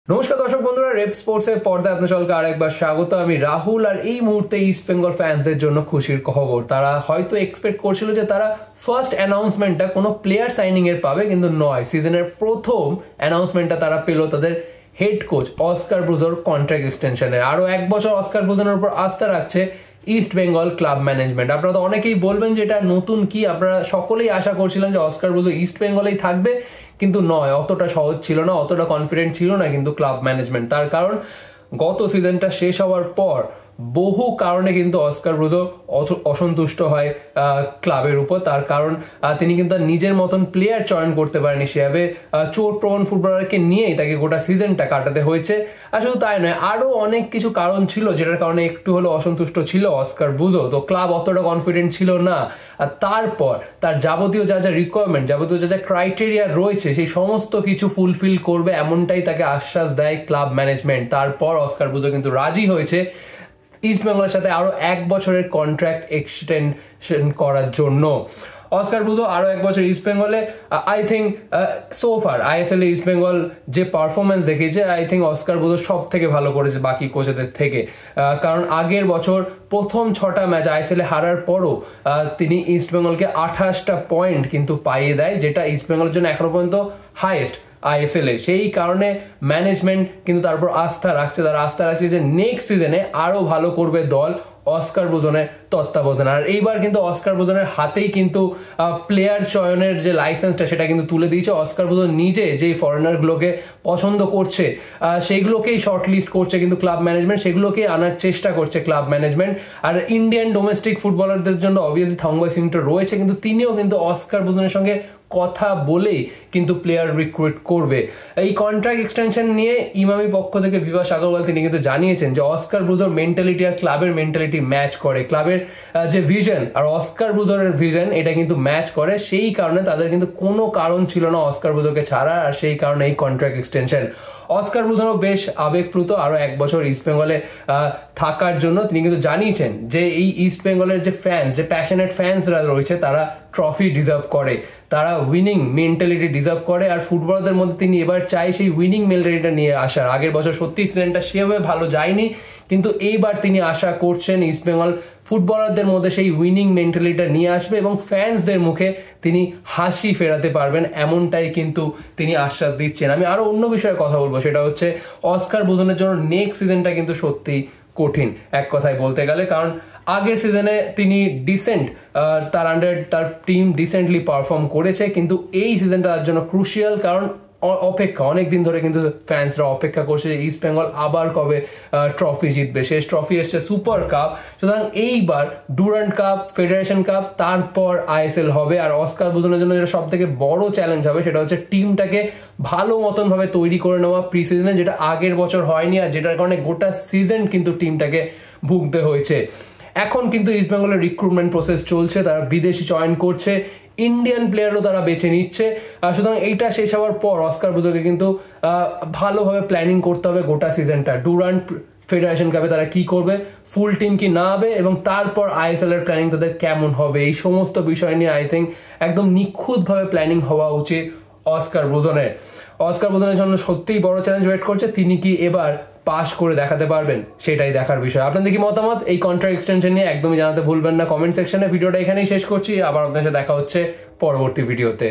নমস্কার দর্শক বন্ধুরা, রেপ স্পোর্টসের পর্দায় আপনাদের সকলকে আরেকবার স্বাগত। আমি রাহুল। আর এই মুহূর্তে ইস্ট বেঙ্গল ফ্যান্সদের জন্য খুশির খবর। তারা হয়তো এক্সপেক্ট করছিল যে তারা ফার্স্ট অ্যানাউন্সমেন্টটা কোনো প্লেয়ার সাইনিং এর পাবে, কিন্তু নয়। সিজনের প্রথম অ্যানাউন্সমেন্টটা তারা পেল তাদের হেড কোচ অস্কার ব্রুজোর কন্ট্রাক্ট এক্সটেনশনের। আরো এক বছর অস্কার ব্রুজোর উপর আস্থা রাখছে ইস্ট বেঙ্গল ক্লাব ম্যানেজমেন্ট। আপনারা তো অনেকেই বলবেন যে এটা নতুন কি, আপনারা সকলেই আশা করছিলেন যে অস্কার ব্রুজো ইস্ট বেঙ্গলেই থাকবে, কিন্তু নয়। অতটা সহজ ছিল না, অতটা কনফিডেন্ট ছিল না কিন্তু ক্লাব ম্যানেজমেন্ট। তার কারণ গত সিজনটা শেষ হওয়ার পর বহু কারণে কিন্তু অস্কার ব্রুজো অসন্তুষ্ট হয় ক্লাবের উপর। তার কারণ তিনি কিন্তু নিজের মতন প্লেয়ার চয়ন করতে পারেনি। সেভাবে চোট প্রবণ ফুটবলারকে নিয়েই তাকে গোটা সিজনটা কাটাতে হয়েছে। আর শুধু তাই নয়, আরো অনেক কিছু কারণ ছিল যেটার কারণে একটু হলো অসন্তুষ্ট ছিল অস্কার ব্রুজো। তো ক্লাব অতটা কনফিডেন্ট ছিল না। আর তারপর তার যাবতীয় যা যা রিকোয়ারমেন্ট, যাবতীয় যা যা ক্রাইটেরিয়া রয়েছে, সেই সমস্ত কিছু ফুলফিল করবে এমনটাই তাকে আশ্বাস দেয় ক্লাব ম্যানেজমেন্ট। তারপর অস্কার ব্রুজো কিন্তু রাজি হয়েছে ইস্ট বেঙ্গলের সাথে আরো এক বছরের কন্ট্রাক্ট এক্সটেনশন করার জন্য। অস্কার ব্রুজো আরো এক বছর ইস্ট বেঙ্গলে, আই থিঙ্ক সোফার আইএসএল ইস্ট বেঙ্গল যে পারফরমেন্স দেখিয়েছে, আই থিঙ্ক অস্কার ব্রুজো সব থেকে ভালো করেছে বাকি কোচেদের থেকে। কারণ আগের বছর প্রথম 6টা ম্যাচ আইএসএল হারার পরও তিনি ইস্ট বেঙ্গলকে 28টা পয়েন্ট কিন্তু পাইয়ে দেয়, যেটা ইস্ট বেঙ্গলের জন্য এখনো পর্যন্ত হাইয়েস্ট আইএসএল এ। সেই কারণে ম্যানেজমেন্ট কিন্তু তারপর আস্থা রাখছে। তারা আস্থা রাখছে যে নেক্সট সিজনে আরো ভালো করবে দল অস্কার ব্রুজনের তত্ত্বাবধানে। আর এইবার কিন্তু অস্কার ব্রুজনের হাতেই কিন্তু প্লেয়ার চয়নের যে লাইসেন্সটা সেটা কিন্তু তুলে দিয়েছে। অস্কার ব্রুজো নিজে যেই ফরেনার গুলোকে পছন্দ করছে সেইগুলোকেই শর্ট লিস্ট করছে কিন্তু ক্লাব ম্যানেজমেন্ট, সেগুলোকেই আনার চেষ্টা করছে ক্লাব ম্যানেজমেন্ট। আর ইন্ডিয়ান ডোমেস্টিক ফুটবলারদের জন্য অবভিয়াসলি থংবয় সিং তো রয়েছে, কিন্তু তিনিও কিন্তু অস্কার ব্রুজনের সঙ্গে কথা বলেই কিন্তু প্লেয়ার রিক্রুট করবে। এই কন্ট্রাক্ট এক্সটেনশন নিয়ে ইমামি পক্ষ থেকে বিভাস আগরওয়াল তিনি কিন্তু জানিয়েছেন যে অস্কার ব্রুজোর মেন্টালিটি আর ক্লাবের মেন্টালিটি ম্যাচ করে। ক্লাবের যে ভিশন আর অস্কার ব্রুজোর ভিশন এটা কিন্তু ম্যাচ করে। সেই কারণে তাদের কিন্তু কোনো কারণ ছিল না অস্কার ব্রুজোকে ছাড়া, আর সেই কারণে এই কন্ট্রাক্ট এক্সটেনশন। অস্কার ব্রুজো বেশ আবেগপ্লুত আরো এক বছর ইস্ট বেঙ্গলে থাকার জন্য। তিনি কিন্তু জানিয়েছেন যে এই ইস্ট বেঙ্গলের যে ফ্যান, যে প্যাশনেট ফ্যান্সরা রয়েছে, তারা ট্রফি ডিজার্ভ করে, তারা উইনিং মেন্টালিটি ডিজার্ভ করে। আর ফুটবলারদের মধ্যে তিনি এবার চাই সেই উইনিং মেন্টালিটিটা নিয়ে আসার। আগের বছর সত্যি সিজনটা সেভাবে ভালো যায়নি, কিন্তু এইবার তিনি আশা করছেন ইস্ট বেঙ্গল ফুটবলারদের মধ্যে সেই উইনিং মেন্টালিটিটা নিয়ে আসবে এবং ফ্যান্সদের মুখে তিনি হাসি ফেরাতে পারবেন, এমনটাই কিন্তু তিনি আশ্বাস দিচ্ছেন। আমি আরো অন্য বিষয়ে কথা বলবো, সেটা হচ্ছে অস্কার ব্রুজোর জন্য নেক্সট সিজনটা কিন্তু সত্যি কঠিন এক কথায় বলতে গেলে। কারণ আগের সিজনে তিনি ডিসেন্ট, তার আন্ডার তার টিম ডিসেন্টলি পারফর্ম করেছে, কিন্তু এই সিজনটা তার জন্য ক্রুশিয়াল। কারণ অপেক্ষা অনেকদিন ধরে কিন্তু ফ্যান্সরা অপেক্ষা করছে ইস্ট বেঙ্গল আবার কবে ট্রফি জিতবে। শেষ ট্রফি এসছে সুপার কাপ, সুতরাং এইবার ডুরান্ট কাপ, ফেডারেশন কাপ, তারপর আইএসএল হবে। আর অস্কার ব্রুজোর জন্য যেটা সব থেকে বড় চ্যালেঞ্জ হবে সেটা হচ্ছে টিমটাকে ভালো মতন ভাবে তৈরি করে নেওয়া প্রি সিজনে, যেটা আগের বছর হয়নি, আর যেটার কারণে গোটা সিজন কিন্তু টিমটাকে ভুগতে হয়েছে। এখন কিন্তু ইস্ট বেঙ্গলের রিক্রুটমেন্ট প্রসেস চলছে, তারা বিদেশি চয়ন করছে, ইন্ডিয়ান প্লেয়ারও তারা বেছে নিচ্ছে। সুতরাং এইটা শেষ হওয়ার পর অস্কার ব্রুজোকে কিন্তু ভালোভাবে প্ল্যানিং করতে হবে গোটা সিজনটা। ডুরান্ট ফেডারেশন কাপে তারা কি করবে, ফুল টিম কি না হবে, এবং তারপর আইএসএল এর প্ল্যানিং তাদের কেমন হবে, এই সমস্ত বিষয় নিয়ে আই থিঙ্ক একদম নিখুঁতভাবে প্ল্যানিং হওয়া উচিত অস্কার ব্রুজোনের। অস্কার ব্রুজোনের জন্য সত্যিই বড় চ্যালেঞ্জ ওয়েট করছে। তিনি কি এবার পাস করে দেখাতে পারবেন, সেটাই দেখার বিষয়। আপনাদের কি মতামত এই কন্ট্রাক্ট এক্সটেনশন নিয়ে একদমই জানাতে ভুলবেন না কমেন্ট সেকশনে। ভিডিওটা এখানেই শেষ করছি, আবার আপনার সাথে দেখা হচ্ছে পরবর্তী ভিডিওতে।